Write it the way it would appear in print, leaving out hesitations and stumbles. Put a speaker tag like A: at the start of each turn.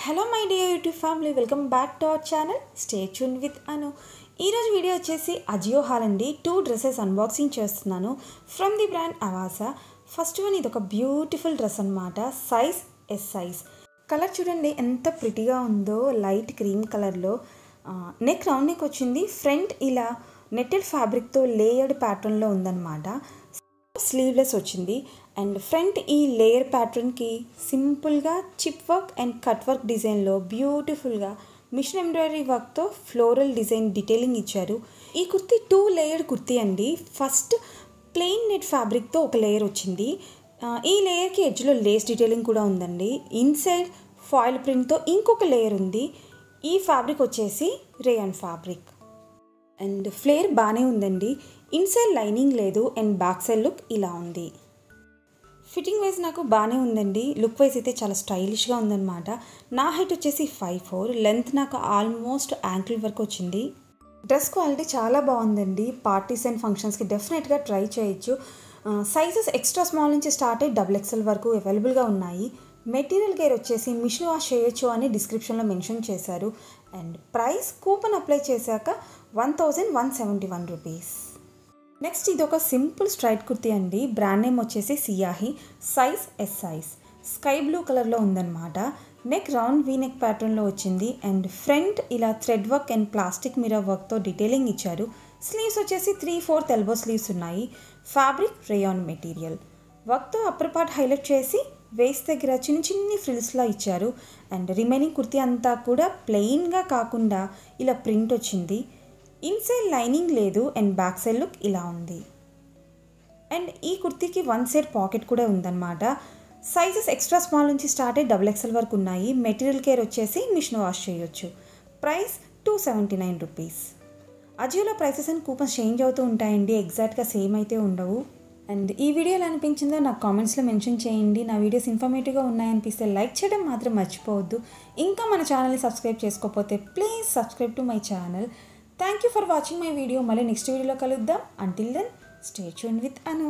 A: Hello my dear YouTube family, welcome back to our channel. Stay tuned with Anu. ఈ రోజు video వచ్చేసి Ajio hall అండి 2 dresses unboxing చేస్తున్నాను from the brand Avasa. First one ఇది ఒక beautiful dress అన్నమాట. Size S size. Colour చూడండి ఎంత ప్రిటీగా ఉందో, లైట్ క్రీమ్ కలర్లో. నెక్ రౌండ్ నెక్ వచ్చింది. ఫ్రంట్ ఇలా నెట్టెడ్ ఫ్యాబ్రిక్తో లేయర్డ్ ప్యాటర్న్లో ఉందన్నమాట. స్లీవ్లెస్ వచ్చింది అండ్ ఫ్రంట్ ఈ లేయర్ ప్యాటర్న్కి సింపుల్గా chip work and cut work డిజైన్లో బ్యూటిఫుల్గా మిషన్ ఎంబ్రాయిడరీ వర్క్తో ఫ్లోరల్ డిజైన్ డీటెయిలింగ్ ఇచ్చారు. ఈ కుర్తీ 2 లేయర్డ్ కుర్తీ అండి. ఫస్ట్ ప్లెయిన్ నెట్ ఫ్యాబ్రిక్తో ఒక లేయర్ వచ్చింది. ఈ లేయర్కి ఎడ్జ్లో లేస్ డీటెయిలింగ్ కూడా ఉందండి. ఇన్సైడ్ ఫాయిల్ ప్రింట్తో ఇంకొక లేయర్ ఉంది. ఈ ఫ్యాబ్రిక్ వచ్చేసి రేయాన్ ఫ్యాబ్రిక్ అండ్ ఫ్లేర్ బాగానే ఉందండి. ఇన్సైడ్ లైనింగ్ లేదు అండ్ బ్యాక్ సైడ్ లుక్ ఇలా ఉంది. ఫిట్టింగ్ వైజ్ నాకు బాగానే ఉందండి. లుక్ వైజ్ అయితే చాలా స్టైలిష్గా ఉందన్నమాట. నా హైట్ వచ్చేసి 5'4", లెంత్ నాకు ఆల్మోస్ట్ యాంకిల్ వరకు వచ్చింది. డ్రెస్ క్వాలిటీ చాలా బాగుందండి. పార్టీస్ అండ్ ఫంక్షన్స్కి డెఫినెట్గా ట్రై చేయొచ్చు. సైజెస్ ఎక్స్ట్రా స్మాల్ నుంచి స్టార్ట్ అయ్యి XXL వరకు అవైలబుల్గా ఉన్నాయి. మెటీరియల్ గేర్ వచ్చేసి మిషన్ వాష్ చేయొచ్చు అని డిస్క్రిప్షన్లో మెన్షన్ చేశారు. అండ్ ప్రైస్ కూపన్ అప్లై చేశాక 1171 రూపీస్. నెక్స్ట్ ఇది ఒక సింపుల్ స్ట్రైట్ కుర్తీ అండి. బ్రాండ్ నేమ్ వచ్చేసి Siyahi. Size S size. Sky blue కలర్లో ఉందన్నమాట. నెక్ రౌండ్ వీ నెక్ ప్యాటర్న్లో వచ్చింది అండ్ ఫ్రంట్ ఇలా thread work and plastic mirror వర్క్తో డీటెయిలింగ్ ఇచ్చారు. స్లీవ్స్ వచ్చేసి 3/4 ఎల్బో స్లీవ్స్ ఉన్నాయి. Fabric rayon material. వర్క్తో అప్పర్ పార్ట్ హైలైట్ చేసి వేస్ట్ దగ్గర చిన్ని ఫ్రిల్స్లా ఇచ్చారు. అండ్ రిమైనింగ్ కుర్తీ అంతా కూడా ప్లెయిన్గా కాకుండా ఇలా ప్రింట్ వచ్చింది. ఇన్సైడ్ లైనింగ్ లేదు అండ్ బ్యాక్ సైడ్ లుక్ ఇలా ఉంది. అండ్ ఈ కుర్తీకి 1 సైడ్ పాకెట్ కూడా ఉందన్నమాట. సైజెస్ ఎక్స్ట్రా స్మాల్ నుంచి స్టార్ట్ అయ్యి XXL వరకు ఉన్నాయి. మెటీరియల్ కేర్ వచ్చేసి మిషన్ వాష్ చేయొచ్చు. Price 279 rupees. అజియోలో ప్రైసెస్ అండ్ కూపన్స్ చేంజ్ అవుతూ ఉంటాయండి. ఎగ్జాక్ట్గా సేమ్ అయితే ఉండవు. అండ్ ఈ వీడియో ఎలా అనిపించిందో నాకు కామెంట్స్లో మెన్షన్ చేయండి. నా వీడియోస్ ఇన్ఫర్మేటివ్గా ఉన్నాయనిపిస్తే లైక్ చేయడం మాత్రం మర్చిపోవద్దు. ఇంకా మన ఛానల్ని సబ్స్క్రైబ్ చేసుకోకపోతే please subscribe to my channel. Thank you for watching my video. మళ్ళీ నెక్స్ట్ వీడియోలో కలుద్దాం. Until then stay tuned with Anu.